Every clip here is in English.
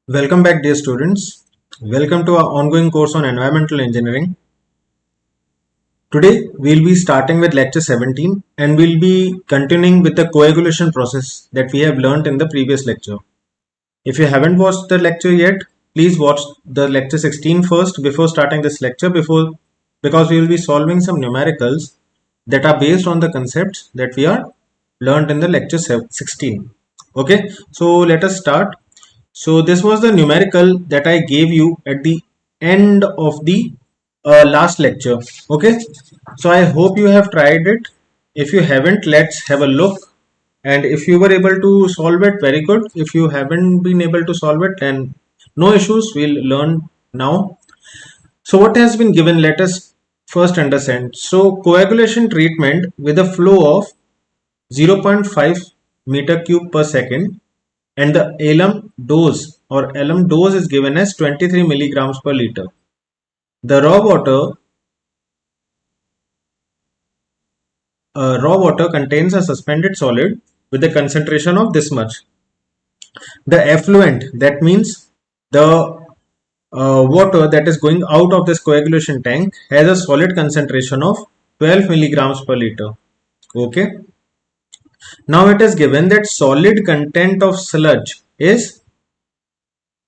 Welcome back, dear students. Welcome to our ongoing course on environmental engineering. Today, we'll be starting with lecture 17 and we'll be continuing with the coagulation process that we have learned in the previous lecture. If you haven't watched the lecture yet, please watch the lecture 16 first before starting this lecture because we will be solving some numericals that are based on the concepts that we are learned in the lecture 16. Okay, so let us start. So this was the numerical that I gave you at the end of the last lecture. Okay, so I hope you have tried it. If you haven't, let's have a look. And if you were able to solve it, very good. If you haven't been able to solve it, then no issues. We'll learn now. So what has been given? Let us first understand. So coagulation treatment with a flow of 0.5 meter cube per second, and the alum dose is given as 23 milligrams per liter. The raw water contains a suspended solid with a concentration of this much. The effluent, that means the water that is going out of this coagulation tank, has a solid concentration of 12 milligrams per liter. Okay. Now it is given that solid content of sludge is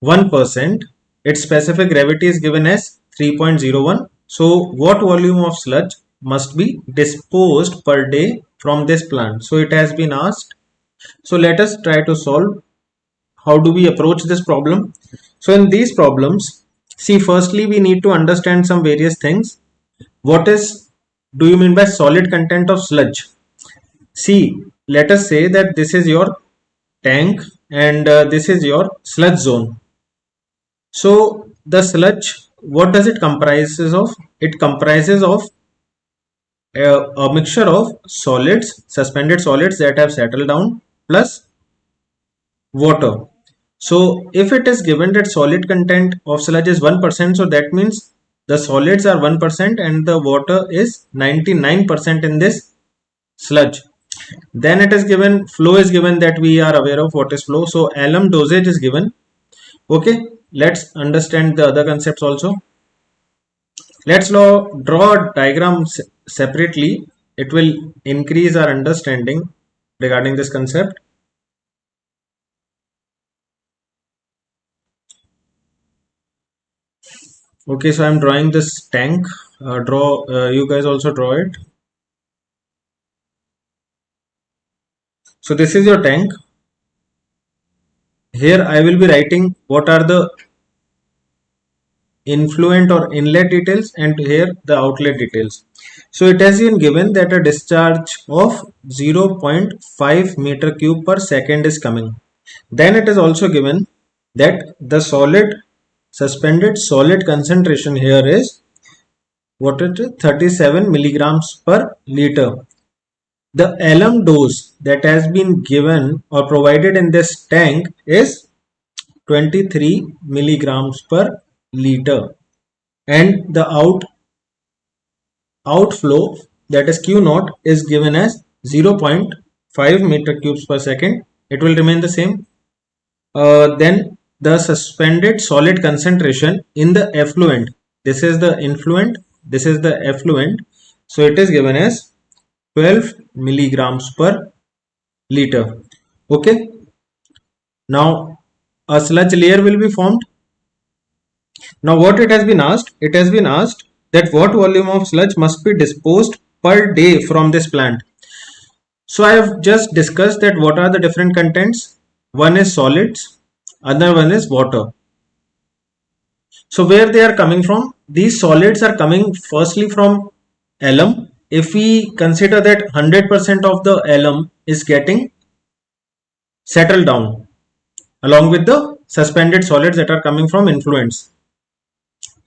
1%. Its specific gravity is given as 3.01. So what volume of sludge must be disposed per day from this plant? So it has been asked. So let us try to solve. How do we approach this problem? So in these problems, see, firstly we need to understand some various things. What do you mean by solid content of sludge? See, let us say that this is your tank and this is your sludge zone. So the sludge, what does it comprises of? It comprises of a mixture of solids, suspended solids that have settled down, plus water. So if it is given that solid content of sludge is 1%, so that means the solids are 1% and the water is 99% in this sludge. Then it is given, flow is given, that we are aware of what is flow. So alum dosage is given. Okay, let's understand the other concepts also. Let's draw a diagram separately. It will increase our understanding regarding this concept. Okay, so I'm drawing this tank. You guys also draw it. So this is your tank. Here I will be writing what are the influent or inlet details, and here the outlet details. So it has been given that a discharge of 0.5 meter cube per second is coming. Then it is also given that the suspended solid concentration here is what it is, 37 milligrams per liter. The alum dose that has been given or provided in this tank is 23 milligrams per liter, and the outflow, that is Q naught, is given as 0.5 meter cubes per second. It will remain the same. Then the suspended solid concentration in the effluent, this is the influent, this is the effluent, so it is given as 12 milligrams per liter. Okay, now a sludge layer will be formed. Now what it has been asked? It has been asked that what volume of sludge must be disposed per day from this plant. So I have just discussed that what are the different contents. One is solids, other one is water. So where they are coming from? These solids are coming firstly from alum. If we consider that 100% of the alum is getting settled down along with the suspended solids that are coming from influents.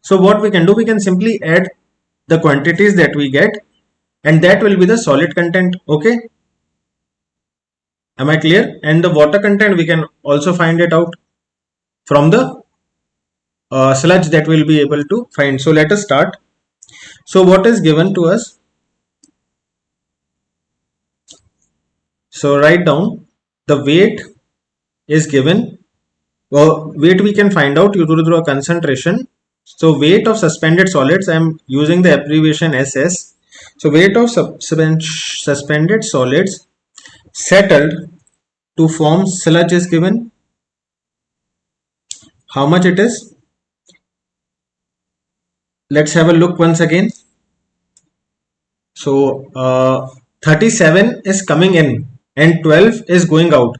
So what we can do, we can simply add the quantities that we get, and that will be the solid content. Okay, am I clear? And the water content, we can also find it out from the sludge that we'll be able to find. So let us start. So what is given to us? So write down the weight is given weight we can find out through a concentration. So weight of suspended solids, I am using the abbreviation SS. So weight of suspended solids settled to form sludge is given. How much it is? Let's have a look once again. So 37 is coming in and 12 is going out.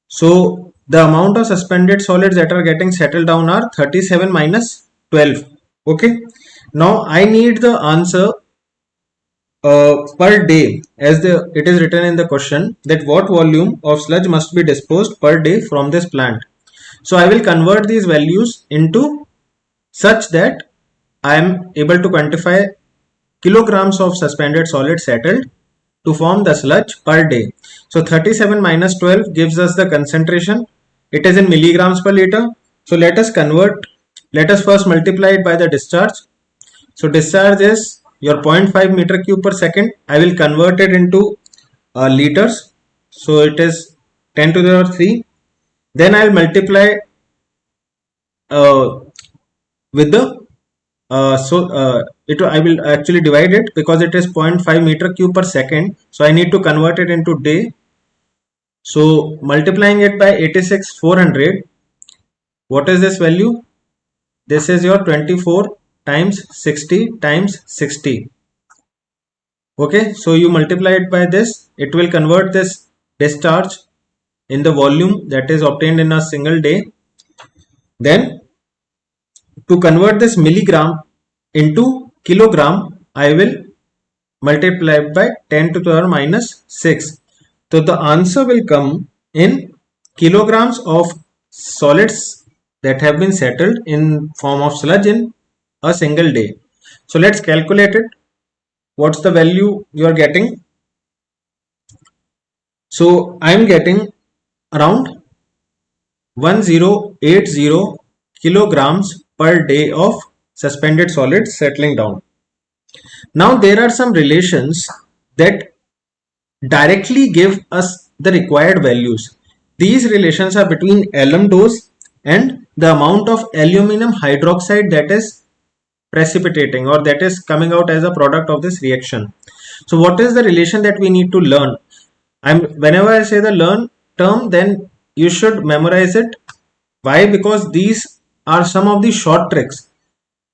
So the amount of suspended solids that are getting settled down are 37 minus 12. Okay. Now I need the answer per day, as it is written in the question, that what volume of sludge must be disposed per day from this plant. So I will convert these values into such that I am able to quantify kilograms of suspended solid settled to form the sludge per day. So 37 minus 12 gives us the concentration. It is in milligrams per liter. So let us first multiply it by the discharge. So discharge is your 0.5 meter cube per second. I will convert it into liters. So it is 10 to the power 3. Then I will multiply with the I will actually divide it because it is 0.5 meter cube per second. So I need to convert it into day. So multiplying it by 86,400. What is this value? This is your 24 times 60 times 60. Okay, so you multiply it by this. It will convert this discharge in the volume that is obtained in a single day. Then to convert this milligram into kilogram, I will multiply by 10 to the power minus 6. So the answer will come in kilograms of solids that have been settled in form of sludge in a single day. So let's calculate it. What's the value you are getting? So I am getting around 1080 kilograms per day of suspended solids settling down. Now there are some relations that directly give us the required values. These relations are between alum dose and the amount of aluminum hydroxide that is precipitating or that is coming out as a product of this reaction. So what is the relation that we need to learn? Whenever I say the learn term, then you should memorize it. Why? Because these are some of the short tricks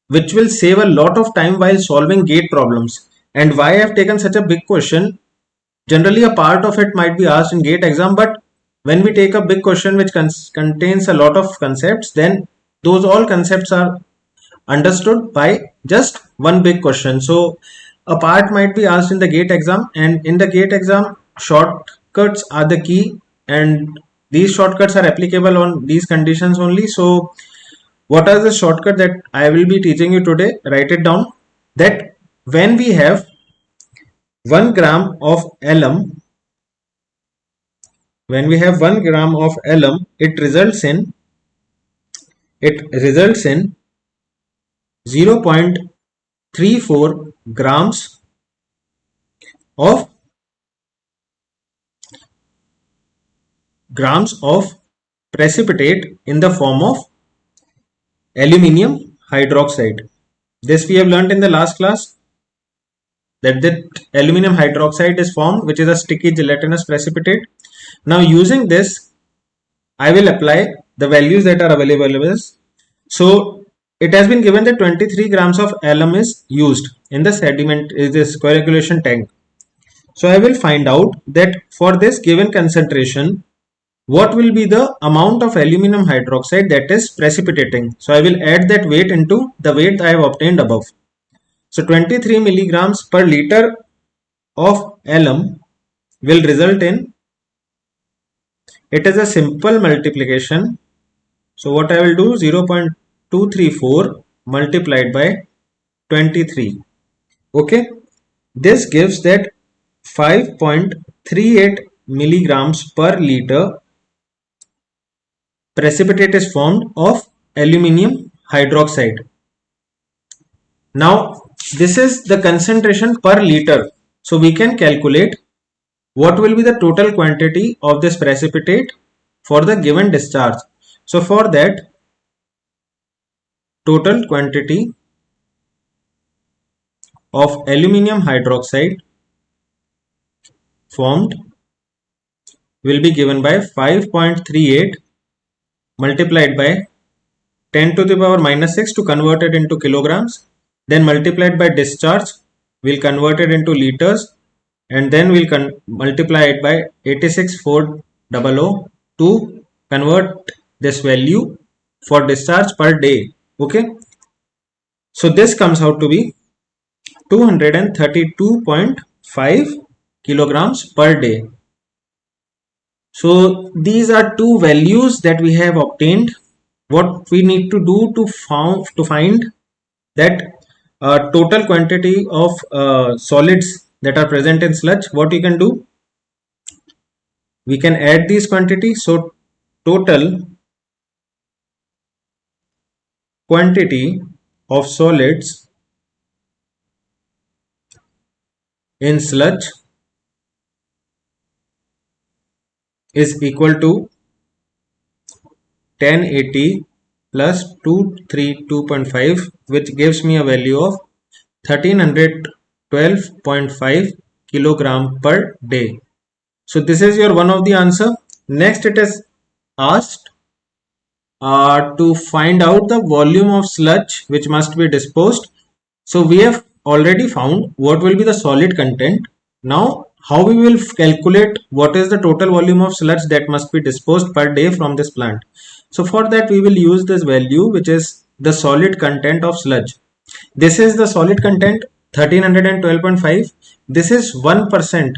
which will save a lot of time while solving gate problems. And why I have taken such a big question? Generally a part of it might be asked in gate exam, but when we take a big question which contains a lot of concepts, then those all concepts are understood by just one big question. So a part might be asked in the gate exam, and in the gate exam shortcuts are the key, and these shortcuts are applicable on these conditions only. So what are the shortcut that I will be teaching you today? Write it down. That when we have 1 gram of alum, it results in 0.34 grams of precipitate in the form of aluminium hydroxide. This we have learned in the last class, that aluminium hydroxide is formed, which is a sticky gelatinous precipitate. Now using this, I will apply the values that are available. So it has been given that 23 grams of alum is used in the sediment, is this coagulation tank. So I will find out that for this given concentration, what will be the amount of aluminum hydroxide that is precipitating. So I will add that weight into the weight I have obtained above. So 23 milligrams per liter of alum will result in, it is a simple multiplication. So what I will do, 0.234 multiplied by 23. Okay, this gives that 5.38 milligrams per liter precipitate is formed of aluminium hydroxide. Now this is the concentration per liter. So we can calculate what will be the total quantity of this precipitate for the given discharge. So for that, total quantity of aluminium hydroxide formed will be given by 5.38 multiplied by 10 to the power minus 6 to convert it into kilograms, then multiplied by discharge, we'll convert it into liters, and then we'll multiply it by 86,400 to convert this value for discharge per day. Okay, so this comes out to be 232.5 kilograms per day. So these are two values that we have obtained. What we need to do to find that total quantity of solids that are present in sludge, what you can do, we can add these quantities. So total quantity of solids in sludge is equal to 1080 plus 232.5, which gives me a value of 1312.5 kilogram per day. So this is your one of the answer. Next, it is asked to find out the volume of sludge which must be disposed. So we have already found what will be the solid content. Now how we will calculate what is the total volume of sludge that must be disposed per day from this plant. So for that we will use this value, which is the solid content of sludge. This is the solid content 1312.5. This is 1%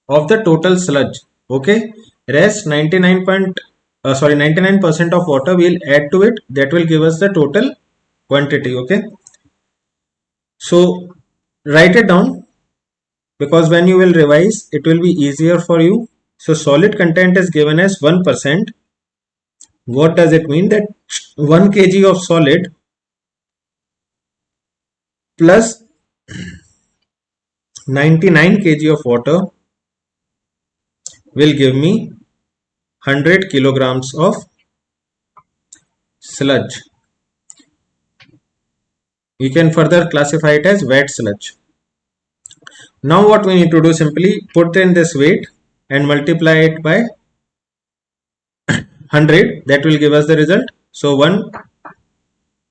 of the total sludge. Okay, rest 99% of water we'll add to it. That will give us the total quantity. Okay, so write it down, because when you will revise it will be easier for you. So solid content is given as 1%. What does it mean? That 1 kg of solid plus 99 kg of water will give me 100 kilograms of sludge. You can further classify it as wet sludge. Now what we need to do, simply put in this weight and multiply it by 100. That will give us the result. So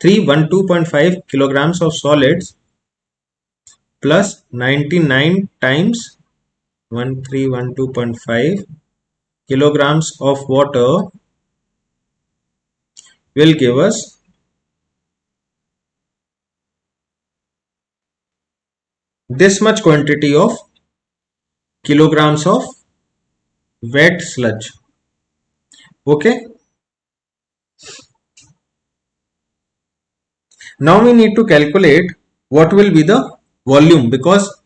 1312.5 kilograms of solids plus 99 times 1312.5 kilograms of water will give us this much quantity of kilograms of wet sludge. Okay, now we need to calculate what will be the volume, because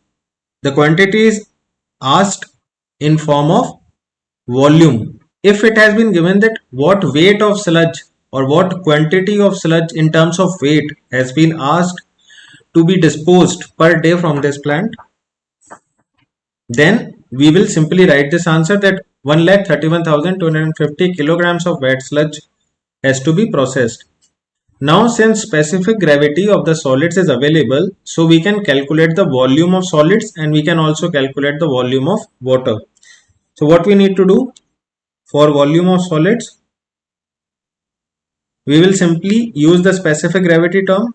the quantity is asked in form of volume. If it has been given that what weight of sludge or what quantity of sludge in terms of weight has been asked to be disposed per day from this plant, then we will simply write this answer that 1,31,250 kilograms of wet sludge has to be processed. Now since specific gravity of the solids is available, so we can calculate the volume of solids and we can also calculate the volume of water. So what we need to do for volume of solids, we will simply use the specific gravity term.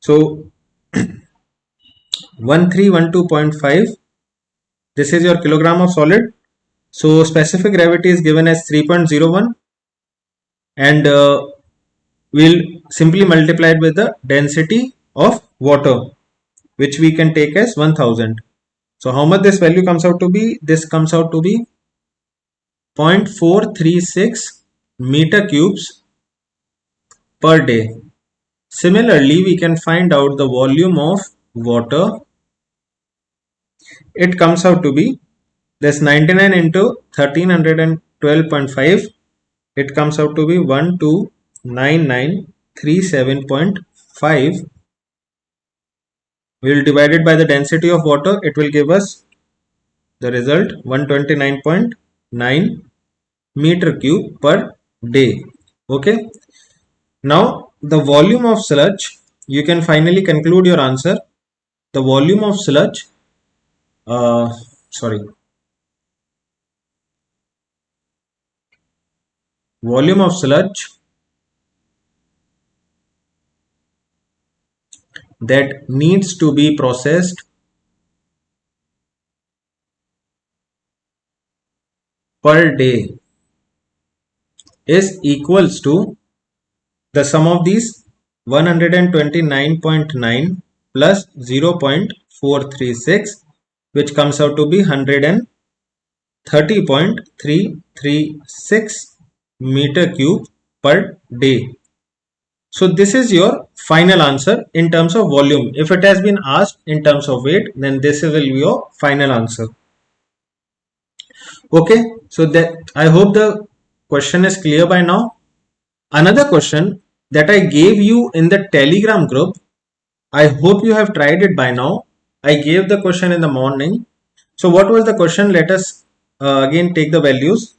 So 1312.5, this is your kilogram of solid. So specific gravity is given as 3.01, and we'll simply multiply it with the density of water, which we can take as 1000. So how much this value comes out to be? This comes out to be 0.436 meter cubes per day. Similarly, we can find out the volume of water. It comes out to be this 99 into 1312.5. It comes out to be 129937.5. We will divide it by the density of water. It will give us the result 129.9. meter cube per day. Okay, now the volume of sludge, you can finally conclude your answer. The volume of sludge, sorry, volume of sludge that needs to be processed per day is equals to the sum of these 129.9 plus 0.436, which comes out to be 130.336 meter cube per day. So this is your final answer in terms of volume. If it has been asked in terms of weight, then this will be your final answer. Okay, so that I hope the question is clear by now. Another question that I gave you in the Telegram group, I hope you have tried it by now. I gave the question in the morning. So what was the question? Let us again take the values.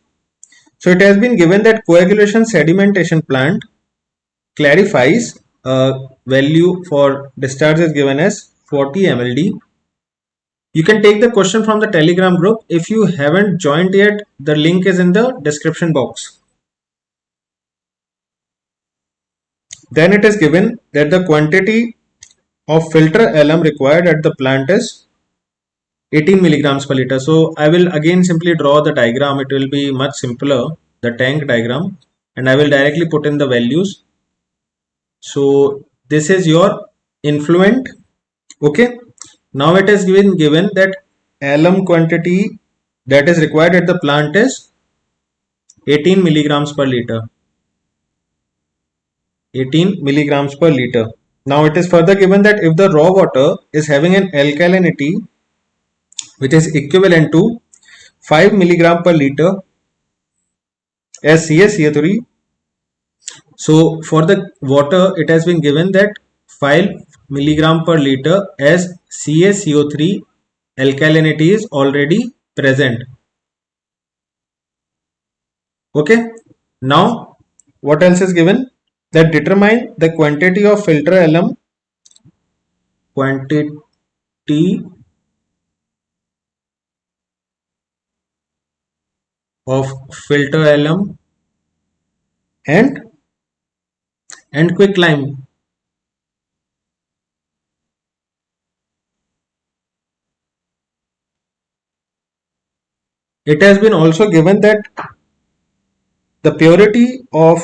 So it has been given that coagulation sedimentation plant clarifies, value for discharge is given as 40 mld. You can take the question from the Telegram group. If you haven't joined yet, the link is in the description box. Then it is given that the quantity of filter alum required at the plant is 18 milligrams per liter. So I will again simply draw the diagram. It will be much simpler, the tank diagram, and I will directly put in the values. So this is your influent. Okay. Now it is given that alum quantity that is required at the plant is 18 milligrams per liter. 18 milligrams per liter. Now it is further given that if the raw water is having an alkalinity which is equivalent to 5 milligram per liter as CaCO3. So for the water, it has been given that 5 milligram per liter as CaCO3 alkalinity is already present. Okay. Now what else is given? That determine the quantity of filter alum, quantity of filter alum and quicklime. It has been also given that the purity of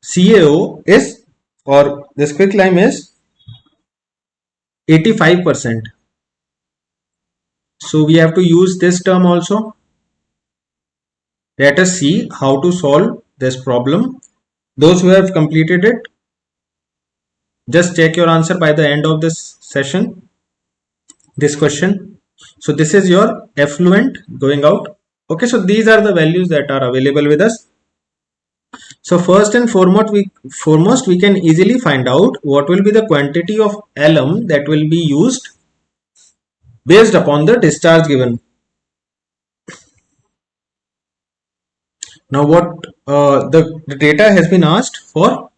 CaO is, or this quicklime is 85%. So we have to use this term also. Let us see how to solve this problem. Those who have completed it, just check your answer by the end of this session, this question. So this is your effluent going out. Okay, so these are the values that are available with us. So first and foremost we can easily find out what will be the quantity of alum that will be used based upon the discharge given. Now what the data has been asked for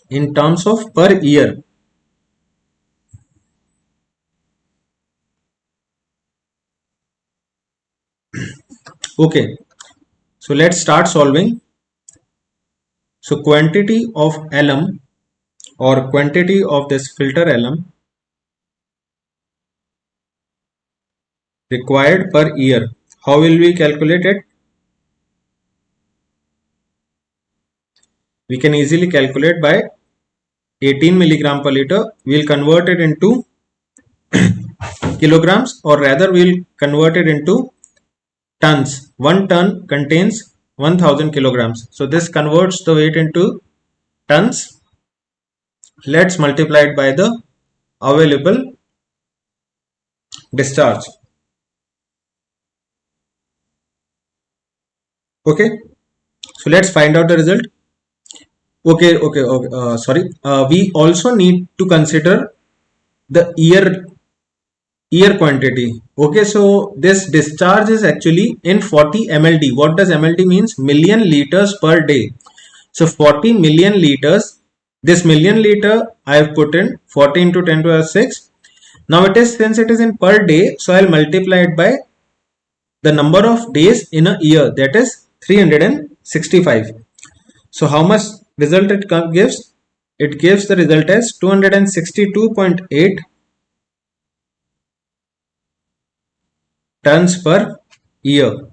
in terms of per year. Okay, so let's start solving. So quantity of alum or quantity of this filter alum required per year. How will we calculate it? We can easily calculate by 18 milligram per liter. We'll convert it into kilograms, or rather we'll convert it into tons. 1 ton contains 1000 kilograms. So this converts the weight into tons. Let's multiply it by the available discharge. Okay, so let's find out the result. Okay, sorry. We also need to consider the year quantity. Okay, so this discharge is actually in 40 mld. What does mld means? Million liters per day. So 40 million liters. This million liter I have put in 40 into 10 to the 6. Now it is, since it is in per day, so I'll multiply it by the number of days in a year, that is 365. So how much result it gives? It gives the result as 262.8 tons per year.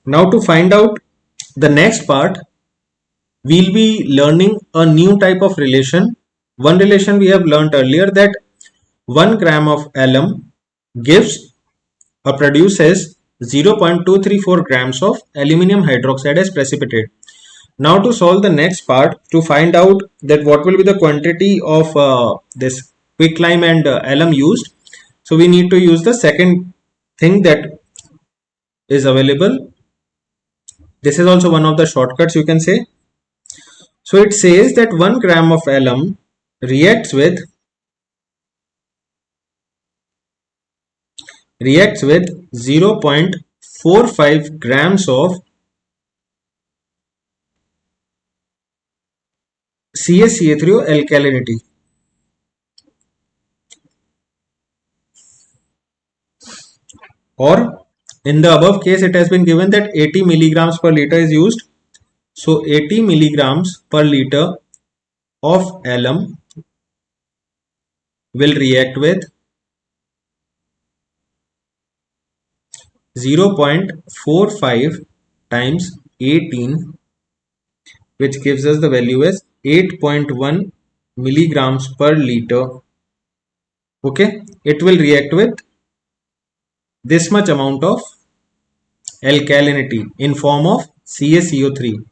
Now to find out the next part, we'll be learning a new type of relation. One relation we have learned earlier, that 1 gram of alum gives or produces 0.234 grams of aluminum hydroxide as precipitate. Now to solve the next part, to find out that what will be the quantity of this quicklime and alum used, so we need to use the second thing that is available. This is also one of the shortcuts, you can say. So it says that 1 gram of alum reacts with 0.45 grams of CaCO3 alkalinity. Or in the above case, it has been given that 80 milligrams per liter is used. So 80 milligrams per liter of alum will react with 0.45 times 18, which gives us the value as 8.1 milligrams per liter. Okay, it will react with this much amount of alkalinity in form of CaCO3.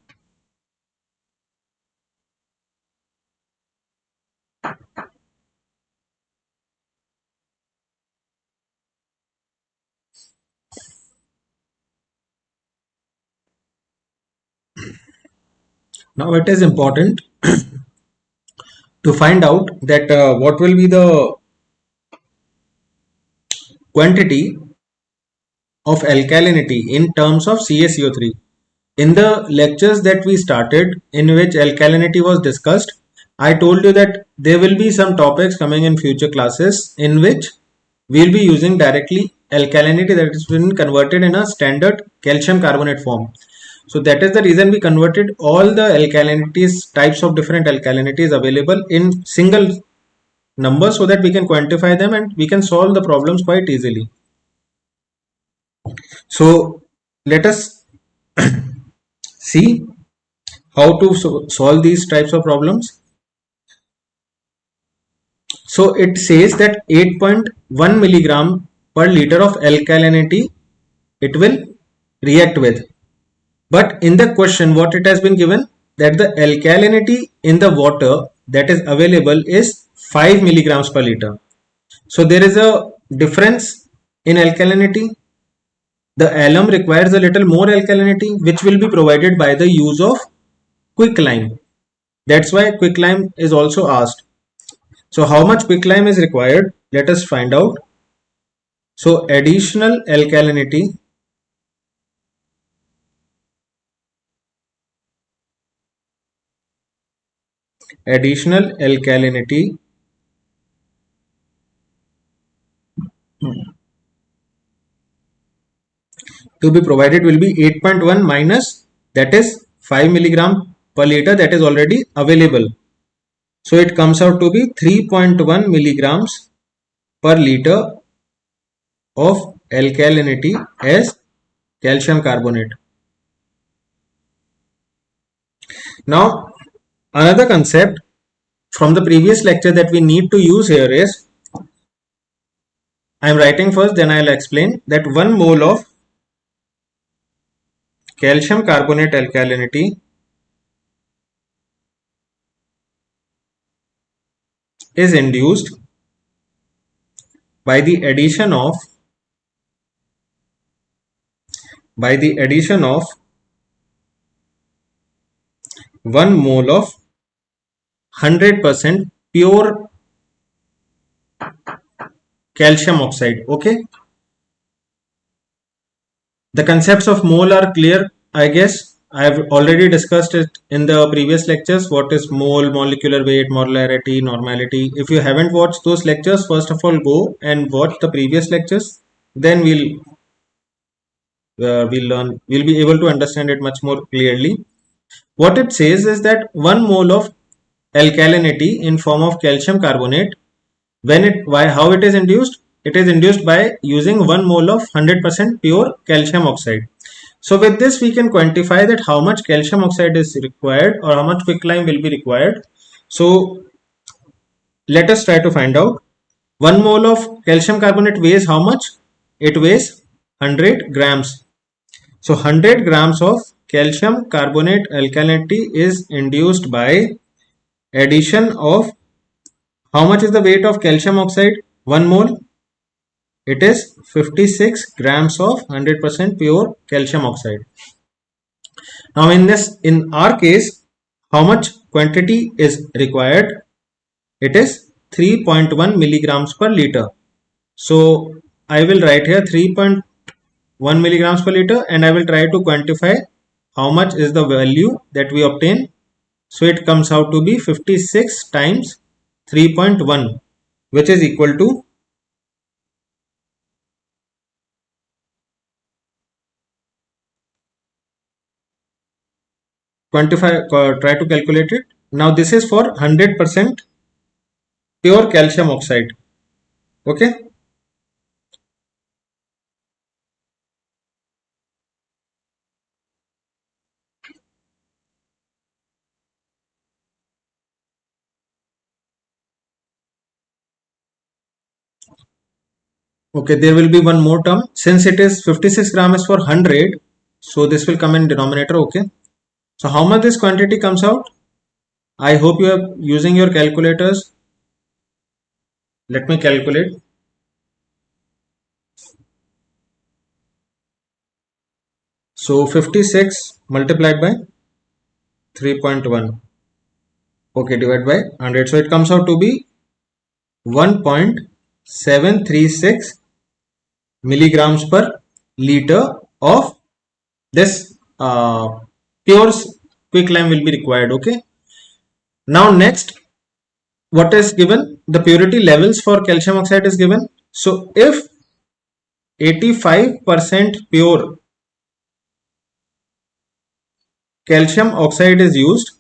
Now it is important to find out that what will be the quantity of alkalinity in terms of CaCO3. In the lectures that we started, in which alkalinity was discussed, I told you that there will be some topics coming in future classes in which we'll be using directly alkalinity that has been converted in a standard calcium carbonate form. So that is the reason we converted all the alkalinities, types of different alkalinities available in single number, so that we can quantify them and we can solve the problems quite easily. So let us see how to solve these types of problems. So it says that 8.1 milligram per liter of alkalinity it will react with. But in the question, what it has been given, that the alkalinity in the water that is available is 5 milligrams per liter. So there is a difference in alkalinity. The alum requires a little more alkalinity, which will be provided by the use of quicklime. That's why quicklime is also asked. So how much quicklime is required? Let us find out. So additional alkalinity to be provided will be 8.1 minus, that is 5 milligram per liter that is already available. So it comes out to be 3.1 milligrams per liter of alkalinity as calcium carbonate. Now another concept from the previous lecture that we need to use here is, I am writing first, then I will explain, that 1 mole of calcium carbonate alkalinity is induced by the addition of 1 mole of 100% pure calcium oxide. Okay, the concepts of mole are clear, I guess. I have already discussed it in the previous lectures. What is mole, molecular weight, molarity, normality. If you haven't watched those lectures, first of all go and watch the previous lectures. Then we'll be able to understand it much more clearly. What it says is that 1 mole of alkalinity in form of calcium carbonate, how it is induced? It is induced by using 1 mole of 100% pure calcium oxide. So with this we can quantify that how much calcium oxide is required or how much quicklime will be required. So let us try to find out. 1 mole of calcium carbonate weighs how much? It weighs 100 grams. So 100 grams of calcium carbonate alkalinity is induced by addition of, how much is the weight of calcium oxide? 1 mole. It is 56 grams of 100% pure calcium oxide. Now in our case, how much quantity is required? It is 3.1 milligrams per liter. So I will write here 3.1 milligrams per liter and I will try to quantify how much is the value that we obtain. So it comes out to be 56 times 3.1, which is equal to 25. Try to calculate it. Now this is for 100% pure calcium oxide. Okay. Okay, there will be one more term. Since it is 56 grams for 100, so this will come in denominator. Okay. So how much this quantity comes out? I hope you are using your calculators. Let me calculate. So 56 multiplied by 3.1. Okay, divided by 100. So it comes out to be 1.736 milligrams per liter of this pure quicklime will be required. Okay. Now next, what is given? The purity levels for calcium oxide is given. So if 85% pure calcium oxide is used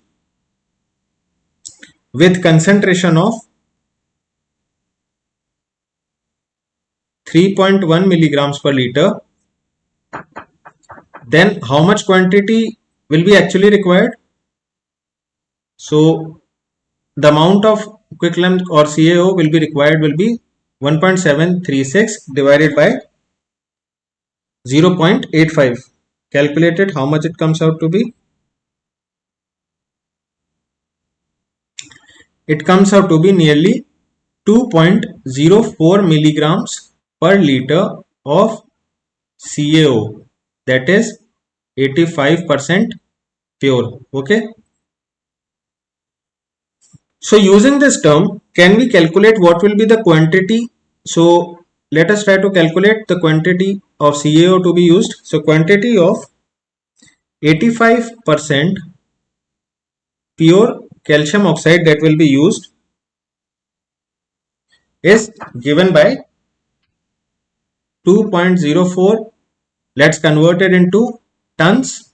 with concentration of 3.1 milligrams per liter, then how much quantity will be actually required? So the amount of quicklime or CaO will be required will be 1.736 divided by 0.85. Calculated how much it comes out to be. It comes out to be nearly 2.04 milligrams per liter of CaO, that is 85% pure. Okay. So using this term, can we calculate what will be the quantity? So let us try to calculate the quantity of CaO to be used. So quantity of 85% pure calcium oxide that will be used is given by 2.04. Let's convert it into tons.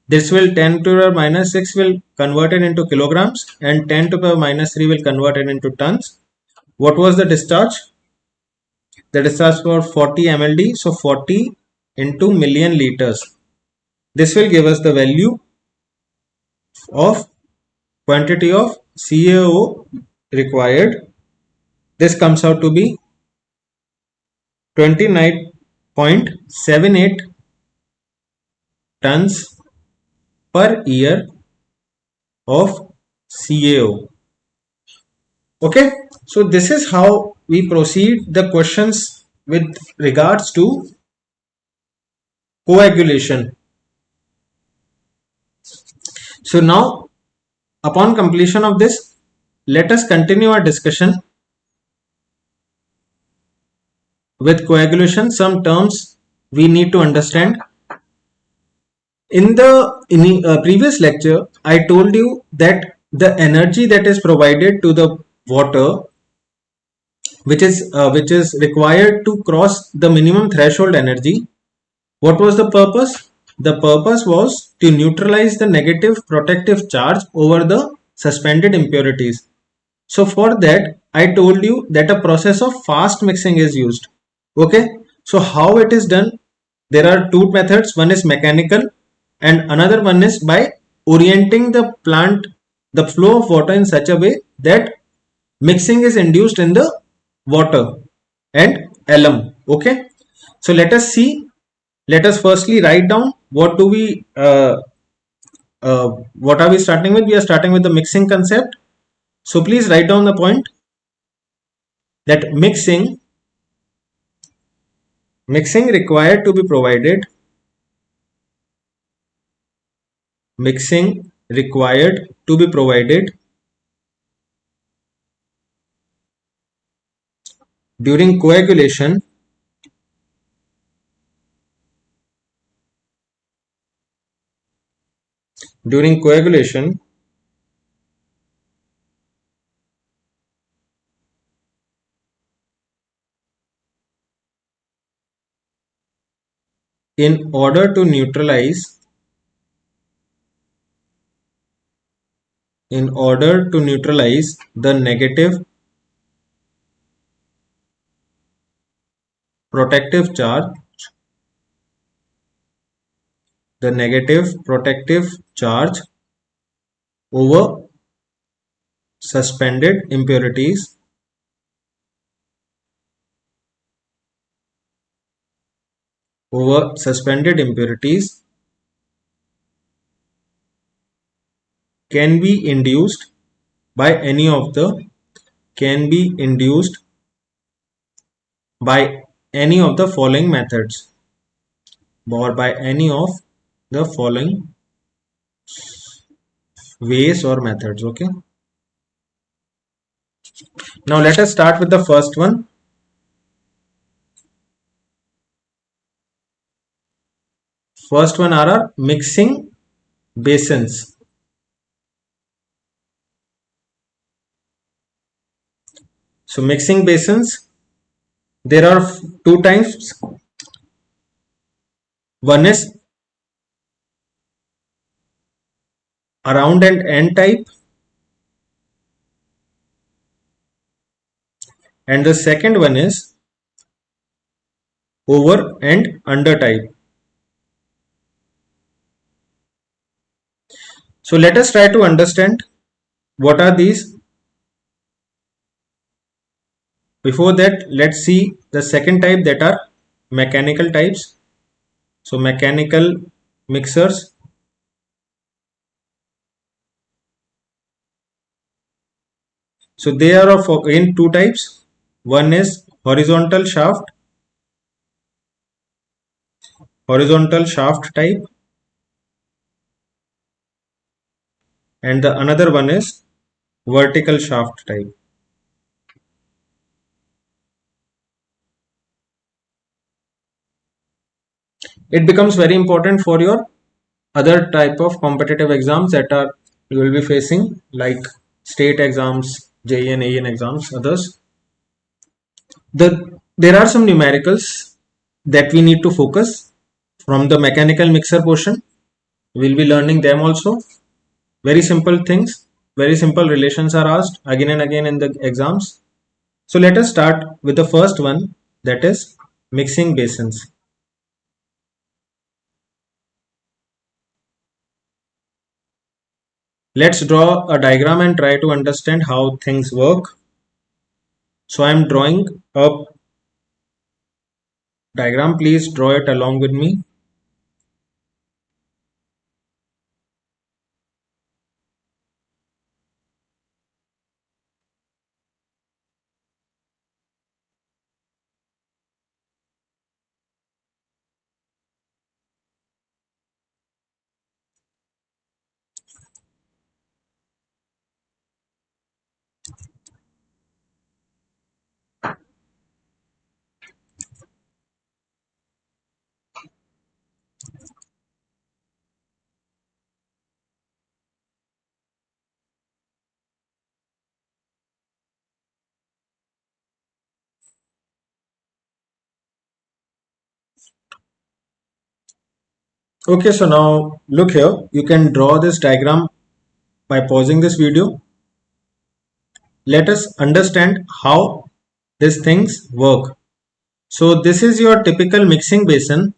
This will 10 to the power minus 6 will convert it into kilograms and 10 to the power minus 3 will convert it into tons. What was the discharge? The discharge for 40 mld. So 40 into million liters. This will give us the value of quantity of CaO required. This comes out to be 29.78 tons per year of CaO. Okay, so this is how we proceed the questions with regards to coagulation. So now upon completion of this, let us continue our discussion with coagulation. Some terms we need to understand. In the previous lecture, I told you that the energy that is provided to the water, which is required to cross the minimum threshold energy. What was the purpose? The purpose was to neutralize the negative protective charge over the suspended impurities. So for that, I told you that a process of fast mixing is used. Okay. So how it is done? There are two methods. One is mechanical and another one is by orienting the plant, the flow of water in such a way that mixing is induced in the water and alum. Okay. So let us see. Let us firstly write down what are we starting with? We are starting with the mixing concept. So please write down the point that mixing required to be provided mixing required to be provided during coagulation during coagulation in order to neutralize the negative protective charge over suspended impurities can be induced by any of the can be induced by any of the following methods or by any of the following ways or methods. Okay, now let us start with the first one. First one are our mixing basins. So mixing basins, there are two types. One is around and end type, and the second one is over and under type. So let us try to understand what are these. Before that, let's see the second type, that are mechanical types. So mechanical mixers. So they are of in two types. One is horizontal shaft type, and the another one is vertical shaft type. It becomes very important for your other type of competitive exams that are you will be facing, like state exams, JE and AN exams, others. There are some numericals that we need to focus from the mechanical mixer portion. We'll be learning them also. Very simple things, very simple relations are asked again and again in the exams. So let us start with the first one, that is mixing basins. Let's draw a diagram and try to understand how things work. So I am drawing a diagram. Please draw it along with me. Okay, so now look here, you can draw this diagram by pausing this video. Let us understand how these things work. So this is your typical mixing basin.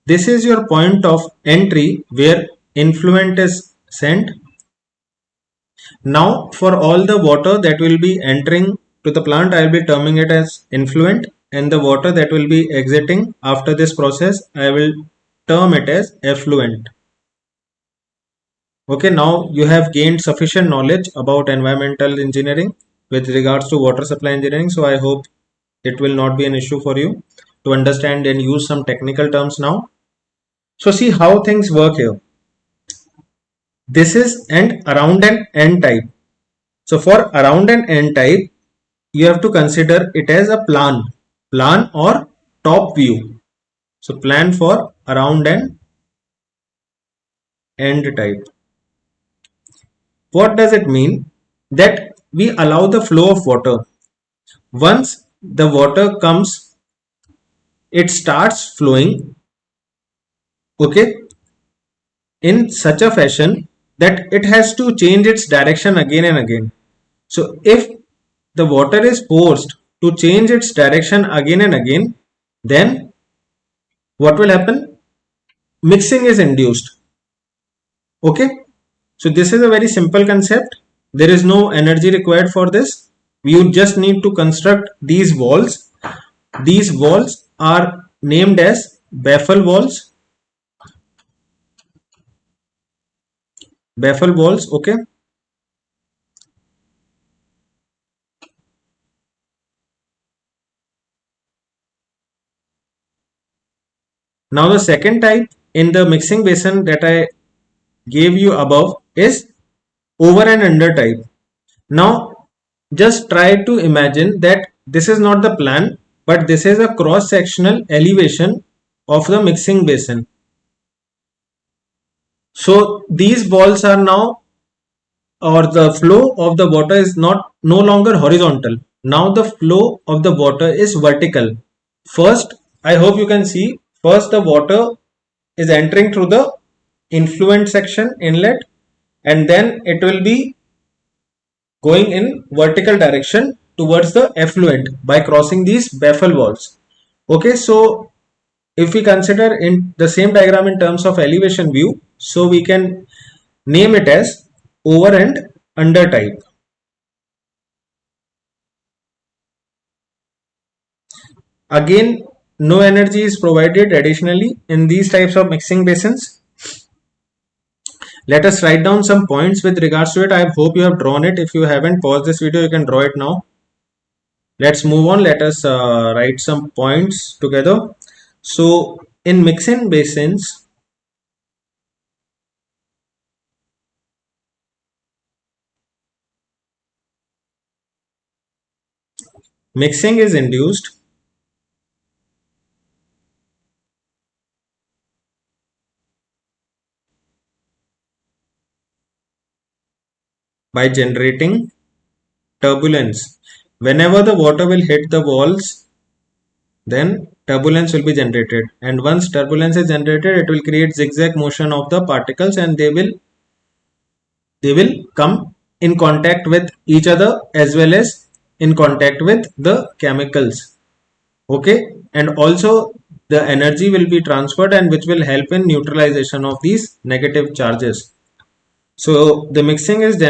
This is your point of entry where influent is sent. Now for all the water that will be entering to the plant, I will be terming it as influent, and the water that will be exiting after this process, I will term it as effluent. Okay, now you have gained sufficient knowledge about environmental engineering with regards to water supply engineering. So I hope it will not be an issue for you to understand and use some technical terms now. So see how things work here. This is an around an N type. So for around an N type, you have to consider it as a plan or top view. So plan for around an end type. What does it mean? That we allow the flow of water. Once the water comes, it starts flowing, okay, in such a fashion that it has to change its direction again and again. So if the water is forced to change its direction again and again, then what will happen? Mixing is induced. Okay. So this is a very simple concept. There is no energy required for this. You just need to construct these walls. These walls are named as baffle walls. Baffle walls. Okay. Now the second type in the mixing basin that I gave you above is over and under type. Now just try to imagine that this is not the plan, but this is a cross sectional elevation of the mixing basin. So these balls are now, or the flow of the water is not no longer horizontal. Now the flow of the water is vertical. First, I hope you can see, first the water is entering through the influent section inlet, and then it will be going in vertical direction towards the effluent by crossing these baffle walls. Okay, so if we consider in the same diagram in terms of elevation view, so we can name it as over and under type. Again, no energy is provided additionally in these types of mixing basins. Let us write down some points with regards to it. I hope you have drawn it. If you haven't, pause this video, you can draw it now. Let's move on. Let us write some points together. So in mixing basins, mixing is induced by generating turbulence. Whenever the water will hit the walls, then turbulence will be generated. And once turbulence is generated, it will create zigzag motion of the particles, and they will come in contact with each other as well as in contact with the chemicals. Okay, and also the energy will be transferred, and which will help in neutralization of these negative charges. So the mixing is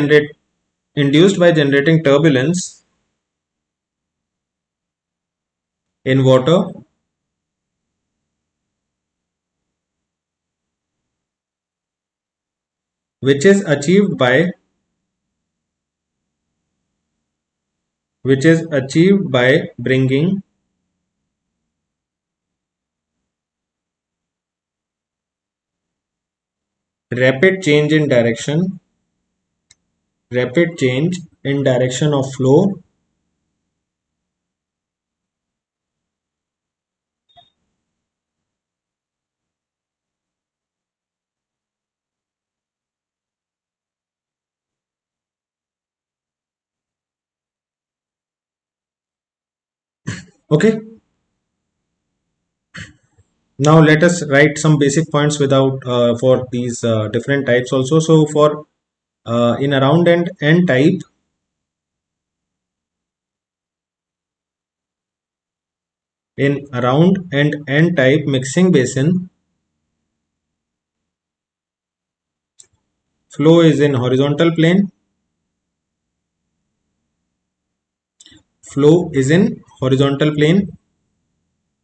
induced by generating turbulence in water, which is achieved by bringing rapid change in direction of flow okay. Now let us write some basic points without for these different types also. So for in a round and n type, in a round and n type mixing basin, flow is in horizontal plane. Flow is in horizontal plane.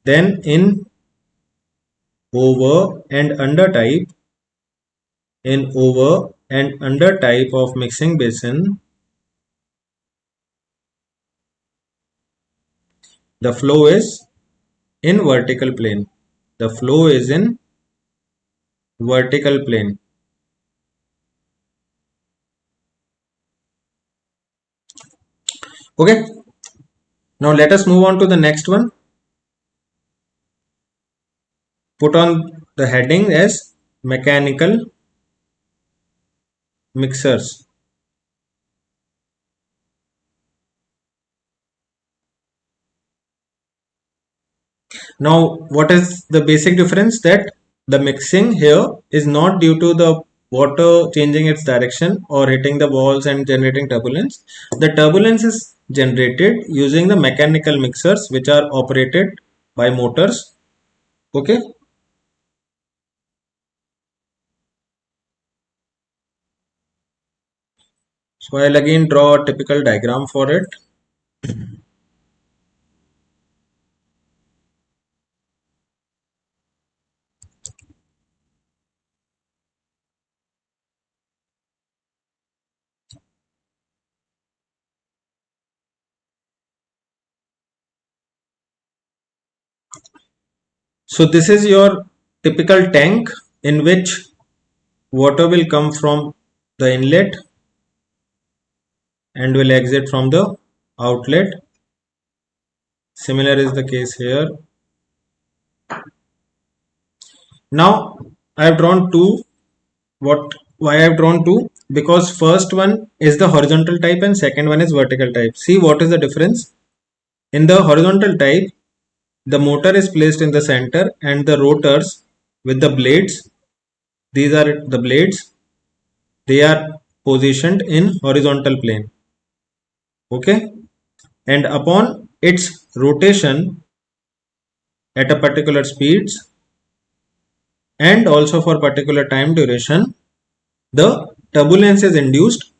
Then in over and under type, in over and under type of mixing basin, the flow is in vertical plane. The flow is in vertical plane. Okay. Now let us move on to the next one. Put on the heading as mechanical mixers. Now, what is the basic difference? That the mixing here is not due to the water changing its direction or hitting the walls and generating turbulence. The turbulence is generated using the mechanical mixers which are operated by motors. Okay. So I'll again draw a typical diagram for it. So this is your typical tank in which water will come from the inlet and will exit from the outlet. Similar is the case here. Now I have drawn two. Why I have drawn two? Because first one is the horizontal type and second one is vertical type. See what is the difference? In the horizontal type, the motor is placed in the center and the rotors with the blades, these are the blades, they are positioned in horizontal plane. Okay, and upon its rotation at a particular speeds and also for particular time duration, the turbulence is induced,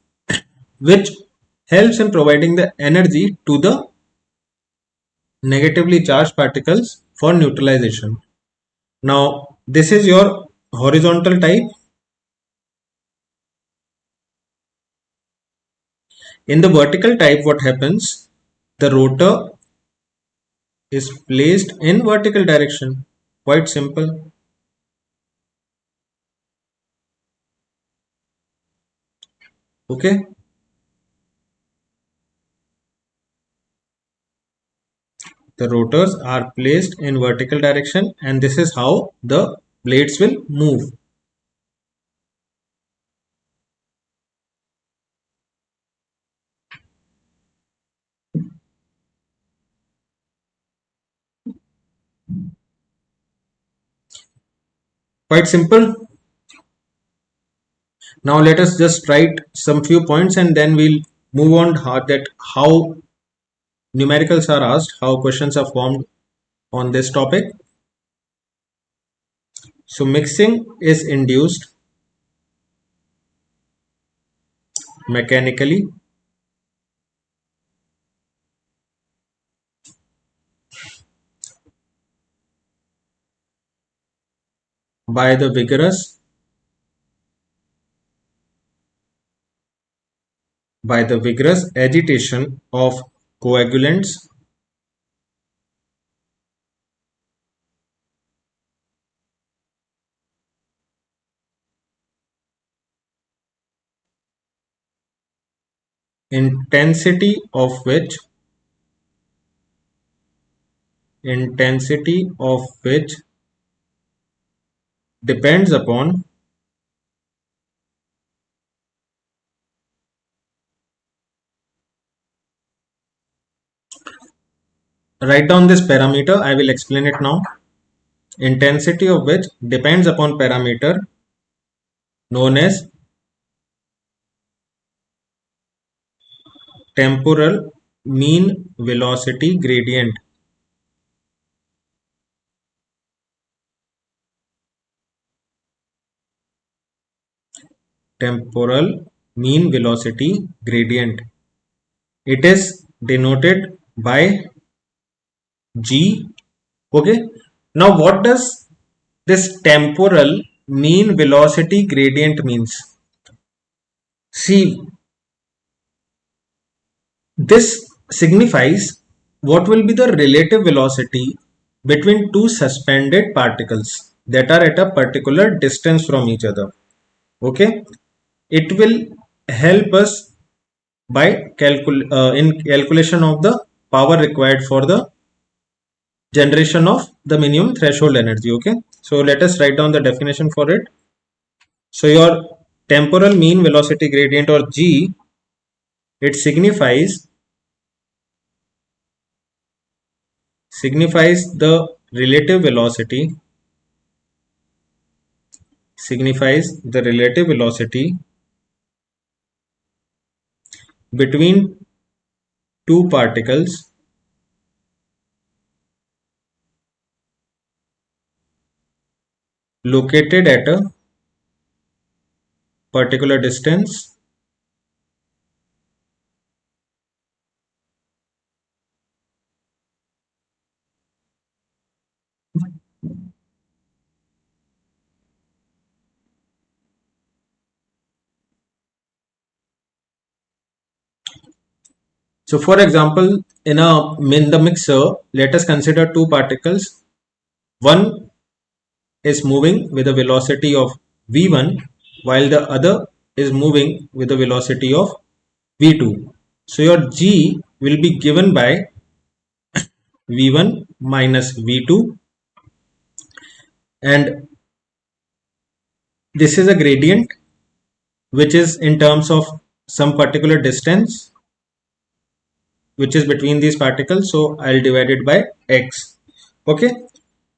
which helps in providing the energy to the negatively charged particles for neutralization. Now this is your horizontal type. In the vertical type, what happens? The rotor is placed in vertical direction. Quite simple. Okay. The rotors are placed in vertical direction and this is how the blades will move. Quite simple. Now let us just write some few points and then we'll move on how numericals are asked, how questions are formed on this topic. So mixing is induced mechanically by the vigorous agitation of coagulants intensity of which intensity of which depends upon, write down this parameter, I will explain it now. intensity of which depends upon parameter known as temporal mean velocity gradient. Temporal mean velocity gradient. It is denoted by G. Okay. Now, what does this temporal mean velocity gradient means? See, this signifies what will be the relative velocity between two suspended particles that are at a particular distance from each other. Okay, it will help us by in calculation of the power required for the generation of the minimum threshold energy. Okay, so let us write down the definition for it. So your temporal mean velocity gradient, or G, it signifies the relative velocity, between two particles located at a particular distance So for example, in the mixer, let us consider two particles. One is moving with a velocity of v1 while the other is moving with a velocity of v2. So your G will be given by v1 minus v2, and this is a gradient which is in terms of some particular distance which is between these particles. So I'll divide it by x. Okay,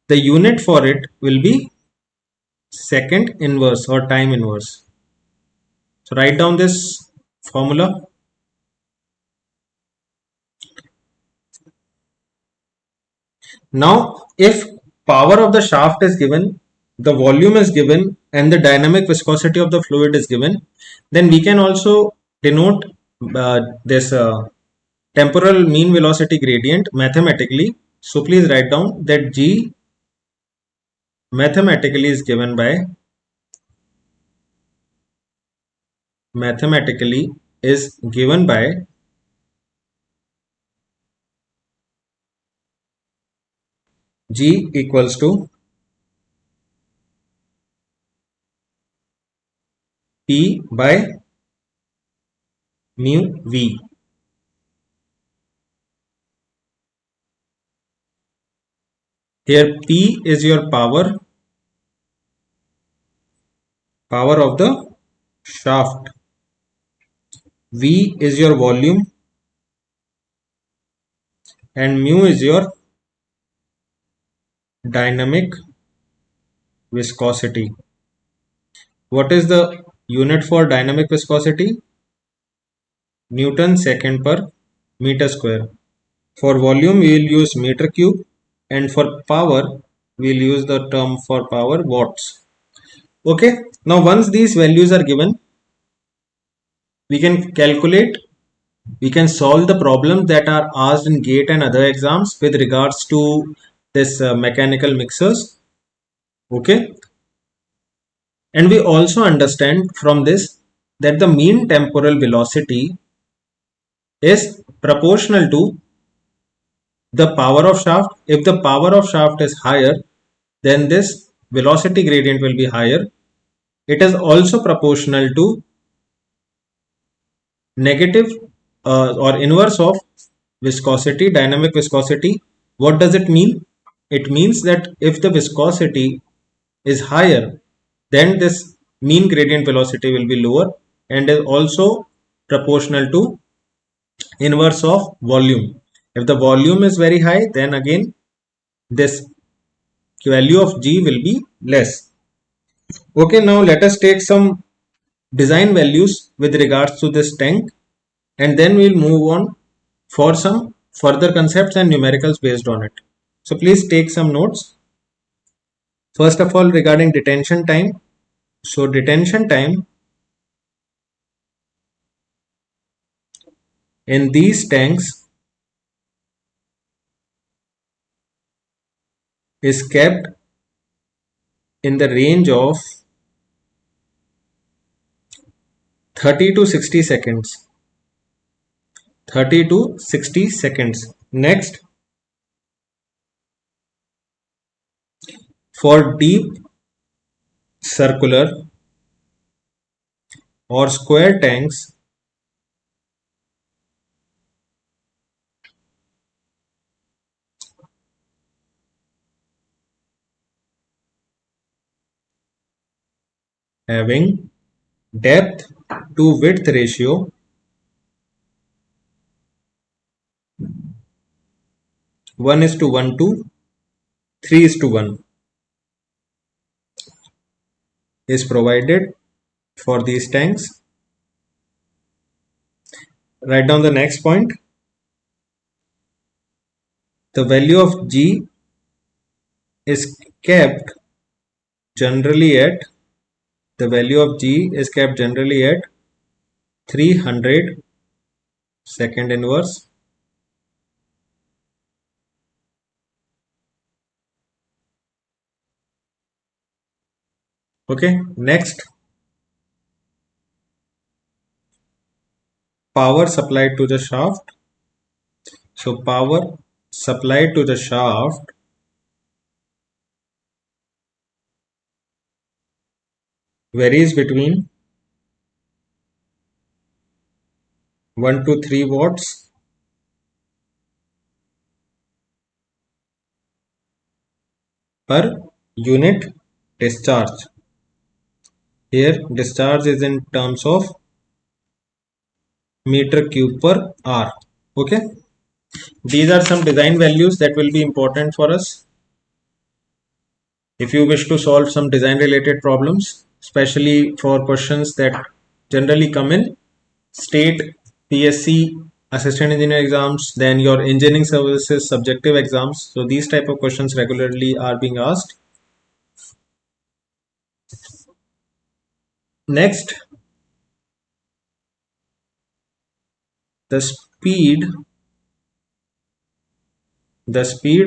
the unit for it will be second inverse or time inverse. So write down this formula. Now, if power of the shaft is given, the volume is given, and the dynamic viscosity of the fluid is given, then we can also denote this temporal mean velocity gradient mathematically. So please write down that G mathematically is given by G equals to P by mu V. Here P is your power of the shaft, V is your volume, and mu is your dynamic viscosity. What is the unit for dynamic viscosity? Newton second per meter square. For volume we will use meter cube, and for power we will use the term for power watts. Okay, now once these values are given, we can solve the problems that are asked in GATE and other exams with regards to this mechanical mixers. Okay, and we also understand from this that the mean temporal velocity is proportional to the power of shaft. If the power of shaft is higher, then this velocity gradient will be higher. It is also proportional to negative or inverse of viscosity, dynamic viscosity. What does it mean? It means that if the viscosity is higher, then this mean gradient velocity will be lower, and is also proportional to inverse of volume. If the volume is very high, then again this value of G will be less. Okay, now let us take some design values with regards to this tank, and then we'll move on for some further concepts and numericals based on it. So please take some notes. First of all, regarding detention time. So detention time in these tanks is kept in the range of 30 to 60 seconds. 30 to 60 seconds. Next, for deep circular or square tanks, having depth to width ratio 1:1 to 3:1 is provided for these tanks. Write down the next point. The value of G is kept generally at 300 second inverse. Okay, next, power supplied to the shaft. So power supplied to the shaft varies between 1 to 3 watts per unit discharge. Here discharge is in terms of meter cube per hour. Okay, these are some design values that will be important for us if you wish to solve some design related problems, especially for questions that generally come in state PSC assistant engineer exams, then your engineering services subjective exams. So these type of questions regularly are being asked. Next, the speed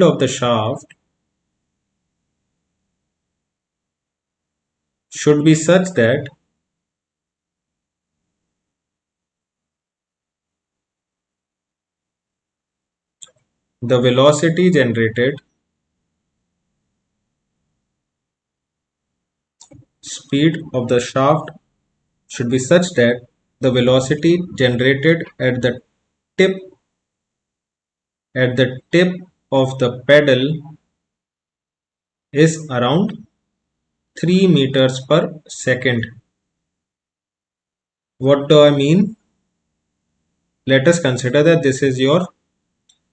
of the shaft should be such that the velocity generated speed of the shaft should be such that the velocity generated at the tip of the pedal is around 3 meters per second. What do I mean? Let us consider that this is your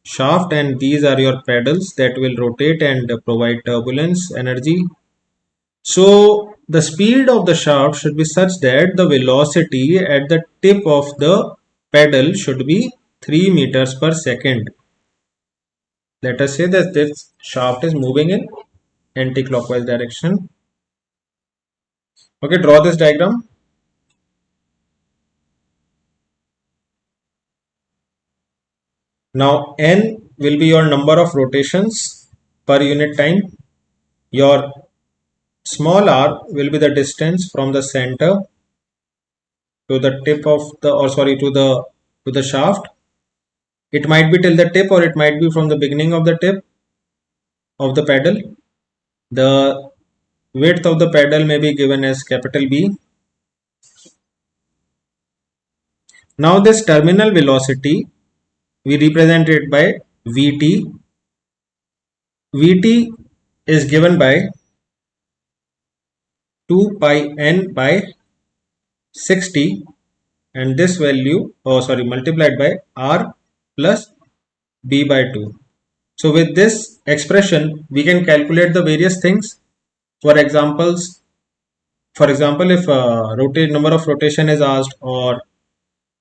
shaft and these are your pedals that will rotate and provide turbulence energy. So the speed of the shaft should be such that the velocity at the tip of the pedal should be 3 meters per second. Let us say that this shaft is moving in anti-clockwise direction. Okay, draw this diagram. Now n will be your number of rotations per unit time. Your small r will be the distance from the center to the tip of the to the shaft. It might be till the tip or it might be from the beginning of the tip of the pedal. The width of the pedal may be given as capital B. Now this terminal velocity we represent it by Vt. Vt is given by 2 pi n by 60 and this value multiplied by r plus b by 2. So with this expression, we can calculate the various things. For examples, if number of rotation is asked, or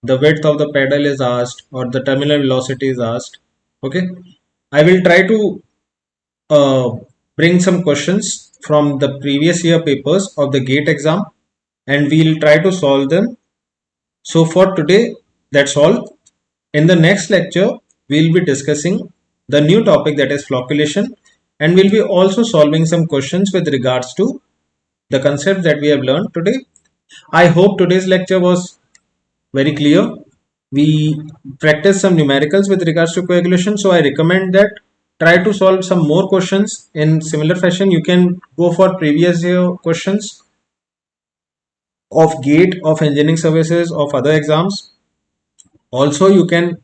the width of the pedal is asked, or the terminal velocity is asked. Okay, I will try to uh, bring some questions from the previous year papers of the GATE exam, and we'll try to solve them. So for today, that's all. In the next lecture, we'll be discussing the new topic, that is flocculation, and we'll be also solving some questions with regards to the concept that we have learned today. I hope today's lecture was very clear. We practiced some numericals with regards to coagulation, so I recommend that try to solve some more questions in similar fashion. You can go for previous year questions of GATE, of engineering services, of other exams. Also, you can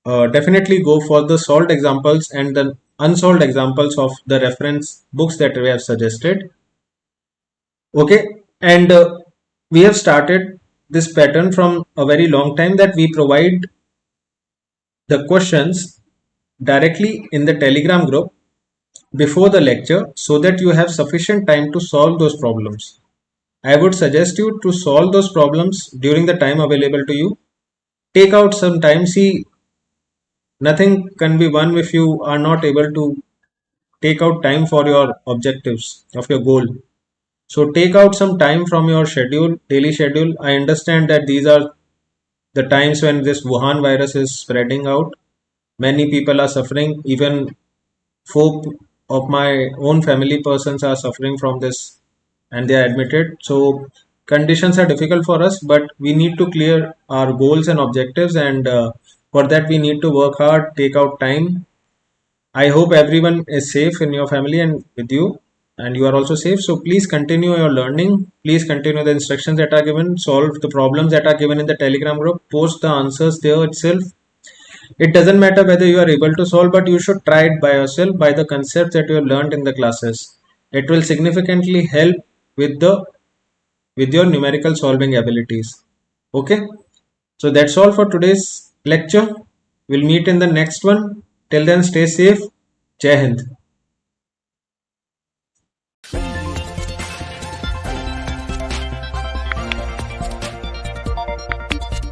definitely go for the solved examples and the unsolved examples of the reference books that we have suggested. Okay, and we have started this pattern from a very long time, that we provide the questions directly in the Telegram group before the lecture, so that you have sufficient time to solve those problems. I would suggest you to solve those problems during the time available to you. Take out some time. See, nothing can be won if you are not able to take out time for your objectives of your goal. So take out some time from your schedule, daily schedule. I understand that these are the times when this Wuhan virus is spreading out. Many people are suffering. Even four of my own family persons are suffering from this, and they are admitted. So conditions are difficult for us, but we need to clear our goals and objectives, and for that we need to work hard, take out time. I hope everyone is safe in your family and with you, and you are also safe. So please continue your learning. Please continue the instructions that are given. Solve the problems that are given in the Telegram group. Post the answers there itself. It doesn't matter whether you are able to solve, but you should try it by yourself, by the concepts that you have learned in the classes. It will significantly help with the with your numerical solving abilities. Okay, so that's all for today's lecture. We'll meet in the next one. Till then, stay safe. Jai Hind.